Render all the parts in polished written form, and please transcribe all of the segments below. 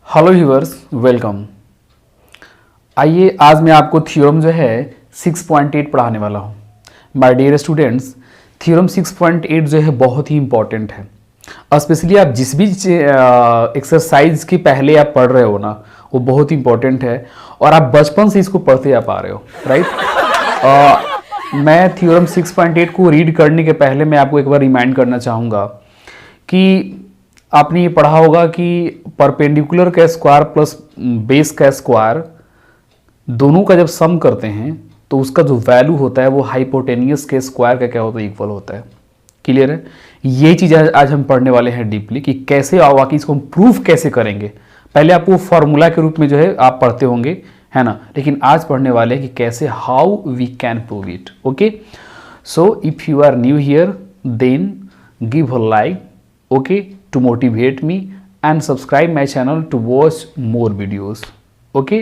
Hello viewers, welcome. आइए आज मैं आपको थ्योरम जो है 6.8 पढ़ाने वाला हूँ। माय डियर स्टूडेंट्स, थ्योरम 6.8 जो है बहुत ही इंपॉर्टेंट है। स्पेशली आप जिस भी एक्सरसाइज के पहले आप पढ़ रहे हो ना, वो बहुत ही इंपॉर्टेंट है और आप बचपन से इसको पढ़ते आ पा रहे हो, राइट। मैं थ्योरम 6.8 को रीड करने के पहले मैं आपको एक बार रिमाइंड करना चाहूँगा कि आपने ये पढ़ा होगा कि परपेंडिकुलर का स्क्वायर प्लस बेस का स्क्वायर दोनों का जब सम करते हैं तो उसका जो वैल्यू होता है वो हाइपोटेनियस के स्क्वायर का क्या होता है, इक्वल होता है। क्लियर है? ये चीज़ आज हम पढ़ने वाले हैं डीपली कि कैसे वाकई इसको हम प्रूफ कैसे करेंगे। पहले आपको फॉर्मूला के रूप में जो है आप पढ़ते होंगे, है ना, लेकिन आज पढ़ने वाले हैं कि कैसे how we can prove it. Okay, so if you are new here then give a like, okay, to motivate me and subscribe my channel to watch more videos, okay,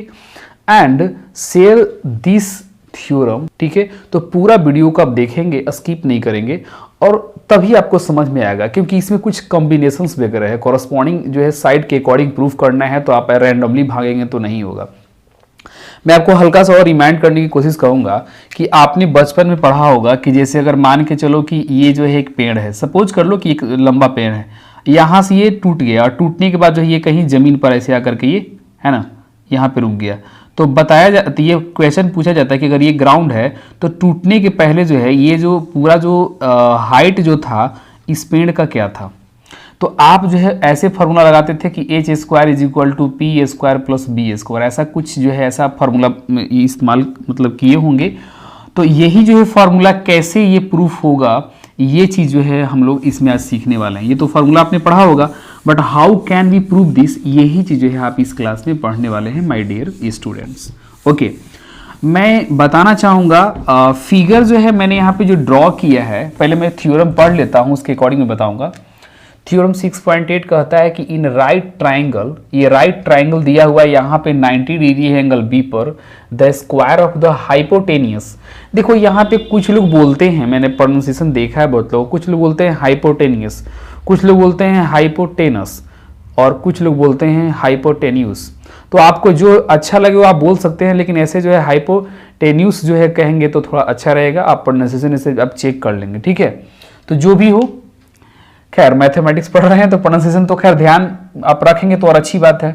and share this theorem। ठीक है, तो पूरा video को आप देखेंगे, skip नहीं करेंगे और तभी आपको समझ में आएगा, क्योंकि इसमें कुछ कॉम्बिनेशंस वगैरह है, कॉरस्पॉन्डिंग जो है साइड के अकॉर्डिंग प्रूफ करना है, तो आप रैंडमली भागेंगे तो नहीं होगा। मैं आपको हल्का सा और रिमाइंड करने की कोशिश करूंगा कि आपने बचपन में पढ़ा होगा कि जैसे अगर मान के चलो कि ये जो है एक पेड़ है, सपोज कर लो कि एक लंबा पेड़ है, यहाँ से ये टूट गया और टूटने के बाद जो है ये कहीं जमीन पर ऐसे आकर के ये, है ना, यहाँ पे रुक गया। तो बताया जाता, ये क्वेश्चन पूछा जाता है कि अगर ये ग्राउंड है तो टूटने के पहले जो है ये जो पूरा जो हाइट जो था इस पेड़ का क्या था। तो आप जो है ऐसे फार्मूला लगाते थे कि H square is equal to P square plus B square, ऐसा कुछ जो है ऐसा फार्मूला इस्तेमाल मतलब किए होंगे। तो यही जो है फार्मूला कैसे ये प्रूफ होगा, ये चीज़ जो है हम लोग इसमें आज सीखने वाले हैं। ये तो फार्मूला आपने पढ़ा होगा, but how can we prove this, यही चीज़ जो है आप इस क्लास में पढ़ने वाले हैं माय डियर स्टूडेंट्स। ओके, मैं बताना चाहूँगा फिगर जो है मैंने यहाँ पे जो ड्रॉ किया है, पहले मैं थ्योरम पढ़ लेता हूँ, उसके अकॉर्डिंग मैं बताऊँगा। थ्योरम 6.8 कहता है कि इन राइट ट्राइंगल, ये राइट ट्राइंगल दिया हुआ है यहाँ पे 90 डिग्री है एंगल बी पर, the square of the hypotenuse. देखो यहाँ पे कुछ लोग बोलते हैं, मैंने प्रोनाउंसिएशन देखा है बहुत लोग, कुछ लोग बोलते हैं हाइपोटेनियस, कुछ लोग बोलते हैं हाइपोटेनस और कुछ लोग बोलते हैं हाइपोटेन्यूस। तो आपको जो अच्छा लगे वो आप बोल सकते हैं, लेकिन ऐसे जो है हाइपोटेन्यूस जो है कहेंगे तो थोड़ा अच्छा रहेगा। आप प्रोनाउंसिएशन इसे आप चेक कर लेंगे, ठीक है। तो जो भी हो, खैर मैथमेटिक्स पढ़ रहे हैं तो प्रोनाउंसिएशन तो खैर ध्यान आप रखेंगे तो और अच्छी बात है।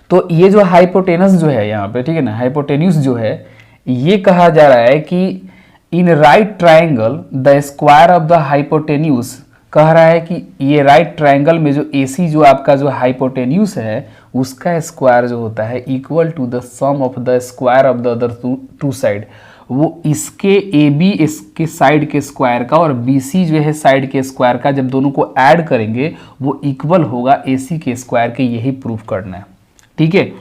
तो ये जो हाइपोटेनस जो है यहाँ पे, ठीक है ना, हाइपोटेन्यूस जो है, ये कहा जा रहा है कि in right triangle the square of the hypotenuse, कह रहा है कि ये राइट ट्राइंगल में जो एसी जो आपका जो हाइपोटेन्यूस है उसका स्क्वायर जो होता है equal to the sum of the square of the other two side, वो इसके ए बी इसके साइड के स्क्वायर का और बी सी जो है साइड के स्क्वायर का, जब दोनों को ऐड करेंगे वो इक्वल होगा ए सी के स्क्वायर के। यही प्रूफ करना है, ठीक है।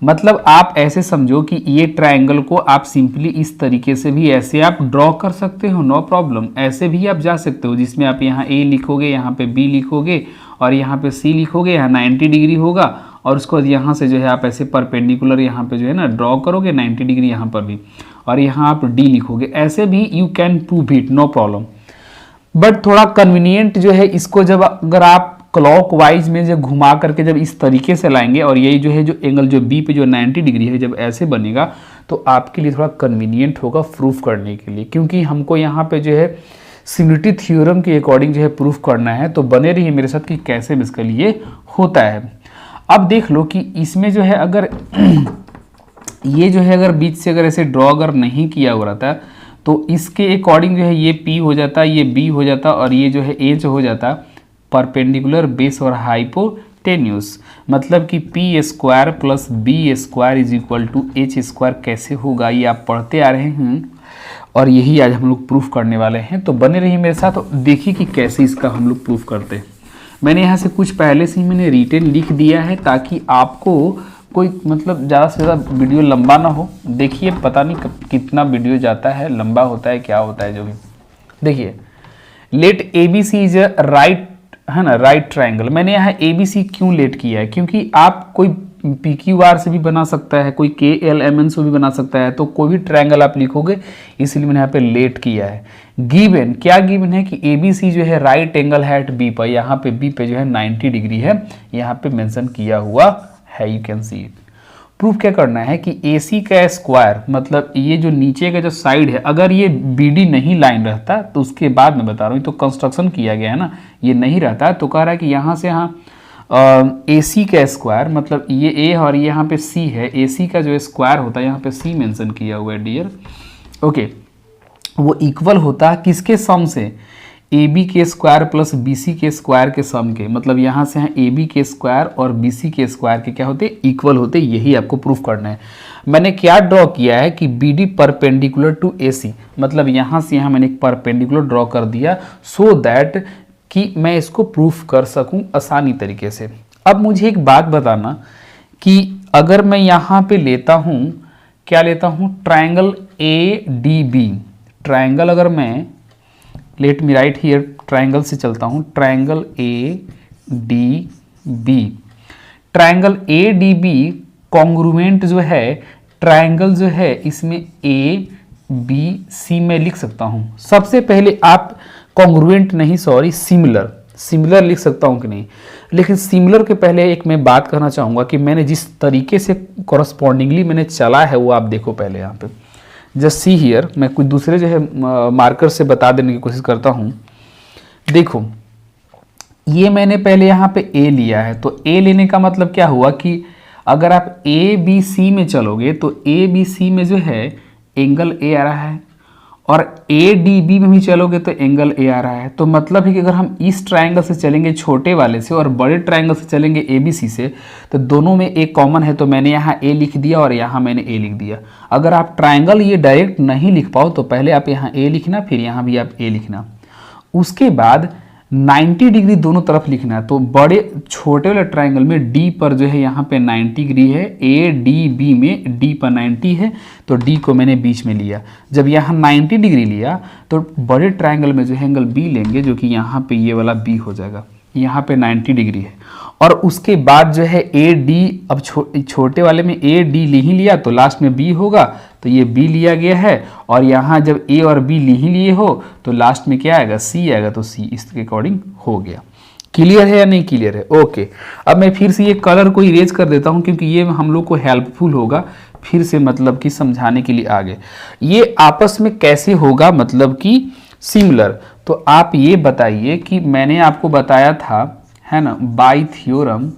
मतलब आप ऐसे समझो कि ये ट्रायंगल को आप सिंपली इस तरीके से भी ऐसे आप ड्रॉ कर सकते हो, नो प्रॉब्लम। ऐसे भी आप जा सकते हो जिसमें आप यहाँ ए लिखोगे, यहाँ पे बी लिखोगे और यहाँ पे सी लिखोगे, यहाँ 90 डिग्री होगा और उसको यहाँ से जो है आप ऐसे परपेंडिकुलर यहाँ पे जो है ना ड्रॉ करोगे 90 डिग्री यहाँ पर भी, और यहाँ आप डी लिखोगे। ऐसे भी you can prove it, no problem. But थोड़ा कन्वीनियंट जो है इसको, जब अगर आप क्लॉक वाइज में जब घुमा करके जब इस तरीके से लाएंगे और यही जो है जो एंगल जो बी पे जो 90 डिग्री है जब ऐसे बनेगा तो आपके लिए थोड़ा कन्वीनियंट होगा प्रूफ करने के लिए, क्योंकि हमको यहाँ पे जो है सिमिट्री थ्योरम के अकॉर्डिंग जो है प्रूफ करना है। तो बने रहिए मेरे साथ कि कैसे बेसिकली ये होता है। अब देख लो कि इसमें जो है अगर ये जो है अगर बीच से अगर ऐसे ड्रॉ अगर नहीं किया हो रहा था तो इसके अकॉर्डिंग जो है ये P हो जाता, ये B हो जाता और ये जो है H हो जाता, परपेंडिकुलर बेस और हाइपोटेन्यूस। मतलब कि P square plus B square is equal to H square कैसे होगा, ये आप पढ़ते आ रहे हैं और यही आज हम लोग प्रूफ करने वाले हैं। तो बने रहिए मेरे साथ, देखिए कि कैसे इसका हम लोग प्रूफ करते हैं। मैंने यहाँ से कुछ पहले से ही मैंने रिटन लिख दिया है ताकि आपको कोई मतलब ज़्यादा से ज़्यादा वीडियो लंबा ना हो। देखिए पता नहीं कितना वीडियो जाता है, लंबा होता है, क्या होता है जो भी। देखिए, let A B C is right, है ना, राइट ट्रायंगल। मैंने यहाँ ए बी सी क्यों लेट किया है, क्योंकि आप कोई PQR से भी बना सकता है, कोई KLMN से भी बना सकता है, तो कोई भी ट्रायंगल आप लिखोगे, इसलिए मैंने यहाँ पे लेट किया है। गिवन, क्या गिवन है कि ABC जो है राइट एंगल है एट B पर, यहाँ पे B पे जो है 90 डिग्री है, यहाँ पे मेंशन किया हुआ है, you can see it. Proof क्या करना है कि AC का स्क्वायर, मतलब ये जो नीचे का जो साइड है, अगर ये BD नहीं लाइन रहता तो उसके बाद मैं बता रहा हूँ, तो कंस्ट्रक्शन किया गया है ना, ये नहीं रहता, तो कह रहा है कि यहाँ से यहाँ AC का स्क्वायर, मतलब ये A और ये यहाँ पे C है, AC का जो स्क्वायर होता है, यहाँ पे C मेंशन किया हुआ है डियर, ओके, वो इक्वल होता है किसके सम से, AB के स्क्वायर प्लस BC के स्क्वायर के सम के, मतलब यहाँ से यहाँ AB के स्क्वायर और BC के स्क्वायर के क्या होते, इक्वल होते, यही आपको प्रूफ करना है। मैंने क्या ड्रॉ किया है कि BD परपेंडिकुलर टू AC, मतलब यहाँ से यहाँ मैंने एक परपेंडिकुलर ड्रॉ कर दिया, सो दैट कि मैं इसको प्रूफ कर सकूं आसानी तरीके से। अब मुझे एक बात बताना कि अगर मैं यहाँ पे लेता हूँ, क्या लेता हूँ, ट्रायंगल ADB, ट्रायंगल अगर मैं, let me right here, triangle से चलता हूँ, triangle ADB, triangle ADB congruent जो है ट्रायंगल जो है इसमें ABC में लिख सकता हूँ। सबसे पहले आप कॉन्ग्रुएंट नहीं, सॉरी, सिमिलर लिख सकता हूँ कि नहीं, लेकिन सिमिलर के पहले एक मैं बात करना चाहूँगा कि मैंने जिस तरीके से कॉरस्पॉन्डिंगली मैंने चला है वो आप देखो पहले यहाँ पे, जस्ट सी हियर, मैं कुछ दूसरे जो है मार्कर से बता देने की कोशिश करता हूँ। देखो ये मैंने पहले यहाँ पे A लिया है, तो A लेने का मतलब क्या हुआ कि अगर आप ABC में चलोगे तो ABC में जो है एंगल A आ रहा है, और ADB में भी चलोगे तो एंगल A आ रहा है, तो मतलब है कि अगर हम इस ट्रायंगल से चलेंगे छोटे वाले से और बड़े ट्रायंगल से चलेंगे ABC से, तो दोनों में एक कॉमन है, तो मैंने यहाँ A लिख दिया और यहाँ मैंने A लिख दिया। अगर आप ट्रायंगल ये डायरेक्ट नहीं लिख पाओ तो पहले आप यहाँ A लिखना, फिर यहाँ भी आप A लिखना, उसके बाद 90 डिग्री दोनों तरफ लिखना है। तो बड़े छोटे वाले ट्रायंगल में D पर जो है यहाँ पे 90 डिग्री है, ADB में D पर 90 है, तो D को मैंने बीच में लिया। जब यहाँ 90 डिग्री लिया तो बड़े ट्रायंगल में जो है एंगल B लेंगे, जो कि यहाँ पे ये वाला B हो जाएगा, यहाँ पे 90 डिग्री है, और उसके बाद जो है AD, अब छोटे वाले में AD ले ही लिया तो लास्ट में B होगा, तो ये B लिया गया है, और यहाँ जब A और B ले ही लिए हो तो लास्ट में क्या आएगा, C आएगा, तो C इसके अकॉर्डिंग हो गया। क्लियर है या नहीं क्लियर है? ओके, अब मैं फिर से ये कलर को इरेज कर देता हूँ क्योंकि ये हम लोग को हेल्पफुल होगा फिर से, मतलब कि समझाने के लिए आगे। ये आपस में कैसे होगा, मतलब कि सिमिलर, तो आप ये बताइए कि मैंने आपको बताया था, है ना, बाय थ्योरम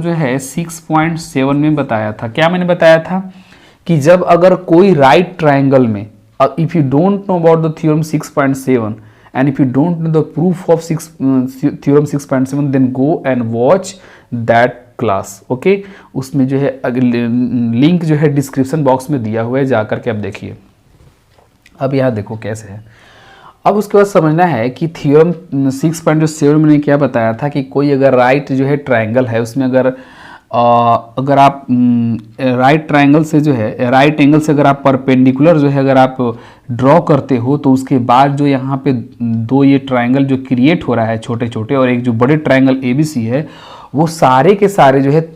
जो है 6.7 में बताया था। क्या मैंने बताया था कि जब अगर कोई राइट ट्रायंगल में, if you don't know about the theorem 6.7 and if you don't know the proof of theorem 6.7 then go and watch that class, okay. उसमें जो है लिंक जो है डिस्क्रिप्शन बॉक्स में दिया हुआ है, जाकर के आप देखिए। अब यहाँ देखो कैसे है। अब उसके बाद समझना है कि थ्योरम 6.7 में क्या बताया था कि कोई अगर राइट जो है ट्रायंगल है, उसमें अगर आप राइट ट्रायंगल से जो है, राइट एंगल से अगर आप परपेंडिकुलर जो है अगर आप ड्रॉ करते हो, तो उसके बाद जो यहाँ पे दो ये ट्रायंगल जो क्रिएट हो रहा है छोटे छोटे, और एक जो बड़े ट्रायंगल ABC है, वो सारे के सारे जो है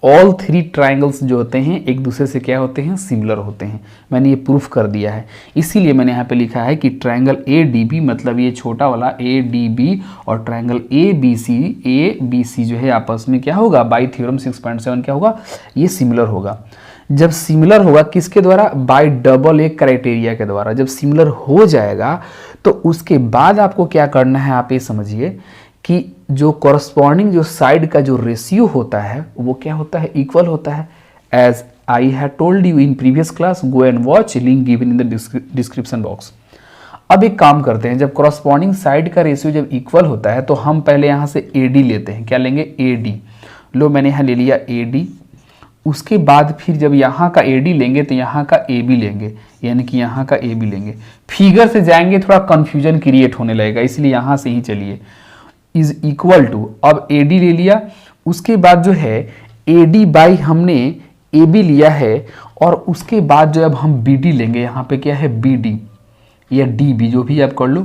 ऑल 3 ट्रायंगल्स जो होते हैं एक दूसरे से क्या होते हैं, सिमिलर होते हैं। मैंने ये प्रूफ कर दिया है, इसीलिए मैंने यहाँ पे लिखा है कि ट्रायंगल ADB, मतलब ये छोटा वाला ADB और ट्रायंगल ABC जो है आपस में क्या होगा, बाय थ्योरम 6.7 क्या होगा, ये सिमिलर होगा। जब सिमिलर होगा किसके द्वारा, बाय डबल A क्राइटेरिया के द्वारा। जब सिमिलर हो जाएगा तो उसके बाद आपको क्या करना है, आप ये समझिए कि जो कॉरस्पॉन्डिंग जो साइड का जो रेशियो होता है वो क्या होता है, इक्वल होता है। As I have told you in previous class, go and watch, link given in the description box. अब एक काम करते हैं, जब कॉरस्पॉन्डिंग साइड का रेशियो जब इक्वल होता है तो हम पहले यहाँ से AD लेते हैं। क्या लेंगे, AD। लो मैंने यहाँ ले लिया AD। उसके बाद फिर जब यहाँ का AD लेंगे तो यहाँ का AB लेंगे, यानी कि यहाँ का AB लेंगे। फिगर से जाएंगे थोड़ा कंफ्यूजन क्रिएट होने लगेगा, इसलिए यहाँ से ही चलिए। इज इक्वल टू, अब AD ले लिया, उसके बाद जो है AD बाई हमने AB लिया है, और उसके बाद जो अब हम BD लेंगे, यहाँ पे क्या है BD या DB जो भी आप कर लो,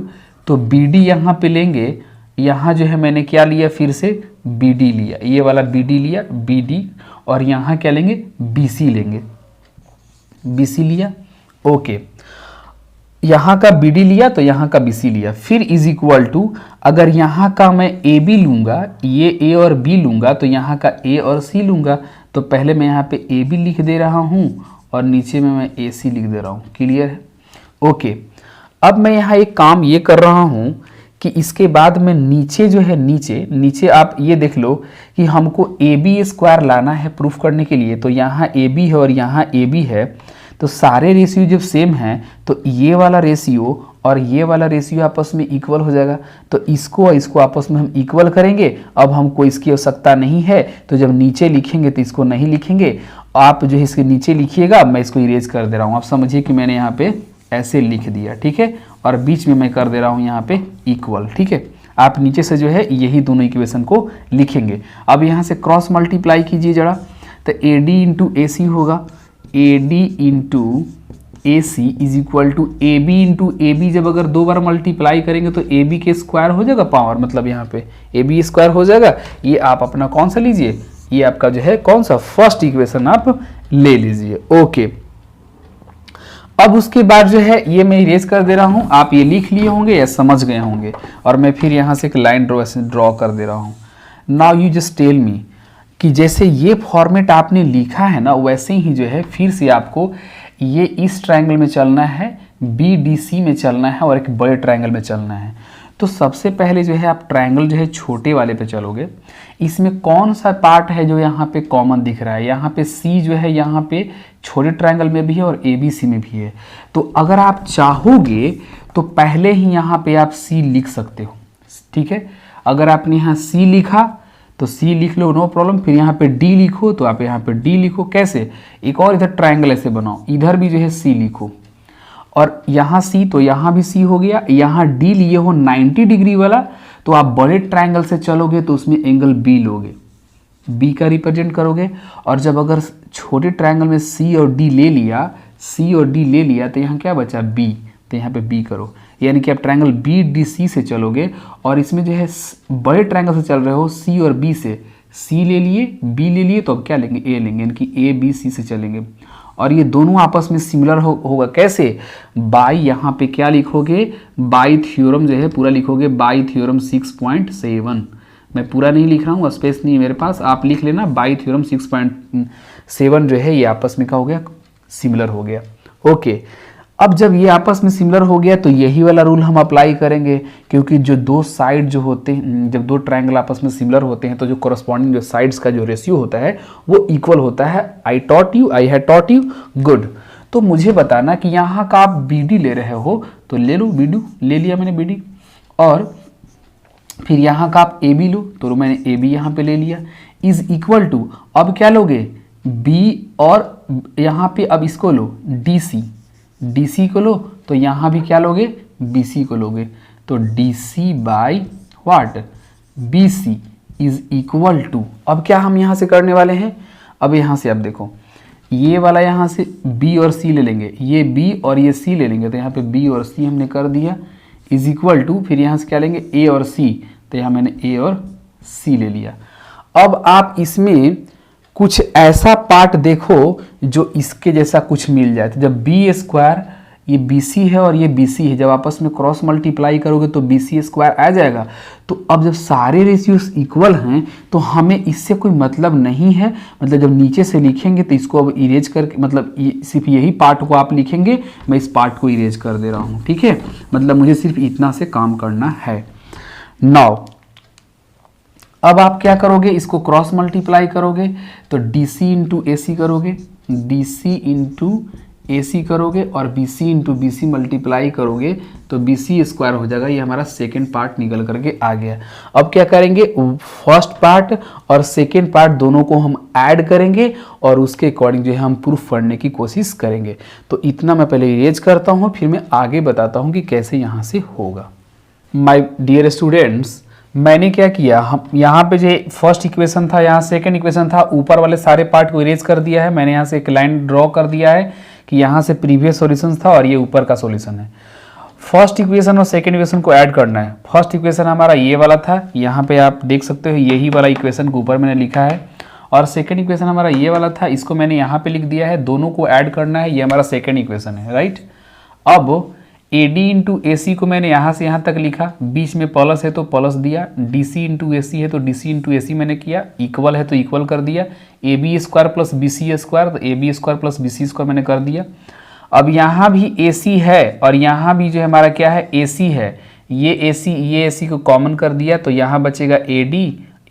तो BD यहाँ पे लेंगे। यहाँ जो है मैंने क्या लिया, फिर से बी डी लिया, ये वाला बी डी लिया, बी डी, और यहाँ क्या लेंगे, बी सी लेंगे, बी सी लिया, ओके। यहाँ का बी डी लिया तो यहाँ का बी सी लिया, फिर इज इक्वल टू, अगर यहाँ का मैं ए बी लूँगा, ये ए और बी लूँगा तो यहाँ का ए और सी लूँगा, तो पहले मैं यहाँ पे ए बी लिख दे रहा हूँ और नीचे में मैं ए सी लिख दे रहा हूँ, क्लियर है, ओके। अब मैं यहाँ एक काम ये कर रहा हूँ कि इसके बाद में नीचे जो है, नीचे आप ये देख लो कि हमको ए बी स्क्वायर लाना है प्रूफ करने के लिए, तो यहाँ ए बी है और यहाँ ए बी है, तो सारे रेशियो जब सेम हैं तो ये वाला रेशियो और ये वाला रेशियो आपस में इक्वल हो जाएगा, तो इसको और इसको आपस में हम इक्वल करेंगे। अब हमको इसकी आवश्यकता नहीं है, तो जब नीचे लिखेंगे तो इसको नहीं लिखेंगे, आप जो है इसके नीचे लिखिएगा, मैं इसको इरेज कर दे रहा हूँ। आप समझिए कि मैंने यहाँ पे ऐसे लिख दिया, ठीक है, और बीच में मैं कर दे रहा हूँ यहाँ पे इक्वल, ठीक है। आप नीचे से जो है यही दोनों इक्वेशन को लिखेंगे। अब यहाँ से क्रॉस मल्टीप्लाई कीजिए जरा, तो ए डी इंटू ए सी होगा, A D into A C is equal to A B into A B. जब अगर दो बार मल्टीप्लाई करेंगे तो ए बी के स्क्वायर हो जाएगा पावर, मतलब यहाँ पे ए बी स्क्वायर हो जाएगा। ये आप अपना कौन सा लीजिए, ये आपका जो है कौन सा फर्स्ट इक्वेशन आप ले लीजिए, ओके। अब उसके बाद जो है ये मैं इरेज कर दे रहा हूँ, आप ये लिख लिए होंगे या समझ गए होंगे, और मैं फिर यहाँ से एक लाइन ड्रॉ कर दे रहा हूँ। Now you just tell me कि जैसे ये फॉर्मेट आपने लिखा है ना, वैसे ही जो है फिर से आपको ये इस ट्रायंगल में चलना है, बी डी सी में चलना है और एक बड़े ट्रायंगल में चलना है। तो सबसे पहले जो है आप ट्रायंगल जो है छोटे वाले पे चलोगे। इसमें कौन सा पार्ट है जो यहाँ पे कॉमन दिख रहा है, यहाँ पे सी जो है यहाँ पे छोटे ट्रायंगल में भी है और ए बी सी में भी है। तो अगर आप चाहोगे तो पहले ही यहाँ पे आप सी लिख सकते हो, ठीक है। अगर आपने यहाँ सी लिखा तो सी लिख लो, नो प्रॉब्लम। फिर यहाँ पे डी लिखो तो आप यहाँ पे डी लिखो। कैसे, एक और इधर ट्रायंगल ऐसे बनाओ, इधर भी जो है सी लिखो, और यहाँ सी तो यहाँ भी सी हो गया। यहाँ डी लिए हो 90 डिग्री वाला, तो आप बड़े ट्रायंगल से चलोगे तो उसमें एंगल बी लोगे, बी का रिप्रेजेंट करोगे। और जब अगर छोटे ट्रायंगल में सी और डी ले लिया, सी और डी ले लिया, तो यहाँ क्या बचा, बी, तो यहाँ पे बी करो। यानी कि आप ट्रायंगल बी डी सी से चलोगे, और इसमें जो है बड़े ट्रायंगल से चल रहे हो, सी और बी से, सी ले लिए, बी ले लिए, तो अब क्या लेंगे, ए लेंगे, यानी कि ए बी सी से चलेंगे। और ये दोनों आपस में सिमिलर होगा। कैसे, बाई यहाँ पे क्या लिखोगे, बाई थ्योरम जो है पूरा लिखोगे, बाई थ्योरम 6.7। मैं पूरा नहीं लिख रहा हूँ, स्पेस नहीं है मेरे पास, आप लिख लेना बाई थ्योरम 6.7 जो है ये आपस में क्या हो गया, सिमिलर हो गया, ओके। अब जब ये आपस में सिमिलर हो गया तो यही वाला रूल हम अप्लाई करेंगे, क्योंकि जो दो साइड जो होते हैं, जब दो ट्रायंगल आपस में सिमिलर होते हैं तो जो कोरस्पॉन्डिंग जो साइड्स का जो रेशियो होता है वो इक्वल होता है। I had taught you, good. तो मुझे बताना कि यहाँ का आप बी डी ले रहे हो तो ले लो, बी डी ले लिया मैंने, बी डी। और फिर यहाँ का आप ए बी लो, तो मैंने ए बी यहाँ पे ले लिया, इज इक्वल टू, अब क्या लोगे, बी, और यहाँ पे अब इसको लो डी सी, डी सी को लो, तो यहाँ भी क्या लोगे, बी सी को लोगे। तो D C by what, B C is equal to, अब क्या हम यहाँ से करने वाले हैं, अब यहाँ से आप देखो, ये वाला यहाँ से बी और सी ले लेंगे, ये बी और ये सी ले लेंगे, तो यहाँ पे बी और सी हमने कर दिया, इज इक्वल टू, फिर यहाँ से क्या लेंगे, ए और सी, तो यहाँ मैंने ए और सी ले लिया। अब आप इसमें कुछ ऐसा पार्ट देखो जो इसके जैसा कुछ मिल जाए। तो जब बी स्क्वायर, ये बी सी है और ये बी सी है, जब आपस में क्रॉस मल्टीप्लाई करोगे तो बी सी स्क्वायर आ जाएगा। तो अब जब सारे रेशियोज इक्वल हैं तो हमें इससे कोई मतलब नहीं है, मतलब जब नीचे से लिखेंगे तो इसको अब इरेज करके, मतलब सिर्फ यही पार्ट को आप लिखेंगे, मैं इस पार्ट को इरेज कर दे रहा हूँ, ठीक है। मतलब मुझे सिर्फ इतना से काम करना है। नाउ अब आप क्या करोगे, इसको क्रॉस मल्टीप्लाई करोगे तो D C into A C करोगे, D C into A C करोगे, और B C into B C multiply करोगे तो बी सी स्क्वायर हो जाएगा। ये हमारा सेकेंड पार्ट निकल करके आ गया। अब क्या करेंगे, फर्स्ट पार्ट और सेकेंड पार्ट दोनों को हम ऐड करेंगे और उसके अकॉर्डिंग जो है हम प्रूफ करने की कोशिश करेंगे। तो इतना मैं पहले इरेज करता हूँ, फिर मैं आगे बताता हूँ कि कैसे यहाँ से होगा। माय डियर स्टूडेंट्स, मैंने क्या किया, हम यहाँ पे जो फर्स्ट इक्वेशन था, यहाँ सेकंड इक्वेशन था, ऊपर वाले सारे पार्ट को इरेज कर दिया है। मैंने यहाँ से एक लाइन ड्रॉ कर दिया है कि यहाँ से प्रीवियस सॉल्यूशन था और ये ऊपर का सॉल्यूशन है। फर्स्ट इक्वेशन और सेकंड इक्वेशन को ऐड करना है। फर्स्ट इक्वेशन हमारा ये वाला था, यहाँ पे आप देख सकते हो यही वाला इक्वेशन को ऊपर मैंने लिखा है, और सेकंड इक्वेशन हमारा ये वाला था, इसको मैंने यहाँ पे लिख दिया है। दोनों को ऐड करना है, ये हमारा सेकंड इक्वेशन है, राइट। अब AD इंटू AC को मैंने यहाँ से यहाँ तक लिखा, बीच में प्लस है तो प्लस दिया, DC इंटू AC है तो DC इंटू AC मैंने किया, इक्वल है तो इक्वल कर दिया, AB square plus BC square तो AB square plus BC square मैंने कर दिया। अब यहाँ भी AC है और यहाँ भी जो है हमारा क्या है, AC है, ये AC को कॉमन कर दिया तो यहाँ बचेगा AD,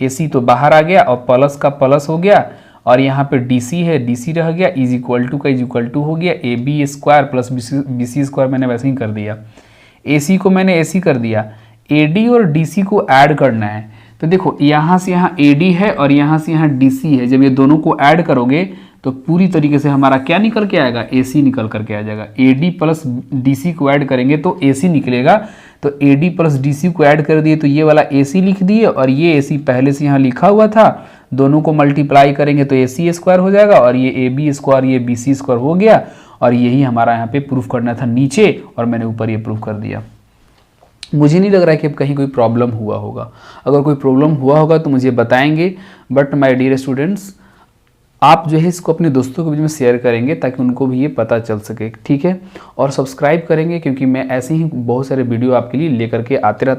AC तो बाहर आ गया और प्लस का प्लस हो गया, और यहाँ पे DC है, DC रह गया, इज इक्वल टू का इज इक्वल टू हो गया, AB square plus BC square मैंने वैसे ही कर दिया। AC को मैंने AC कर दिया, AD और DC को ऐड करना है। तो देखो यहाँ से यहाँ AD है और यहाँ से यहाँ DC है, जब ये दोनों को ऐड करोगे तो पूरी तरीके से हमारा क्या निकल के आएगा, AC निकल करके आ जाएगा। AD प्लस DC को ऐड करेंगे तो AC निकलेगा, तो AD प्लस DC को ऐड कर दिए तो ये वाला AC लिख दिए, और ये AC पहले से यहाँ लिखा हुआ था, दोनों को मल्टीप्लाई करेंगे तो AC स्क्वायर हो जाएगा, और ये AB स्क्वायर ये BC स्क्वायर हो गया, और यही हमारा यहाँ पे प्रूफ करना था नीचे, और मैंने ऊपर ये प्रूफ कर दिया। मुझे नहीं लग रहा है कि अब कहीं कोई प्रॉब्लम हुआ होगा। अगर कोई प्रॉब्लम हुआ होगा तो मुझे बताएंगे, बट माय डियर स्टूडेंट्स आप जो है इसको अपने दोस्तों के बीच में शेयर करेंगे ताकि उनको भी ये पता चल सके, ठीक है। और सब्सक्राइब करेंगे क्योंकि मैं ऐसे ही बहुत सारे वीडियो आपके लिए लेकर के आते रहता हूं।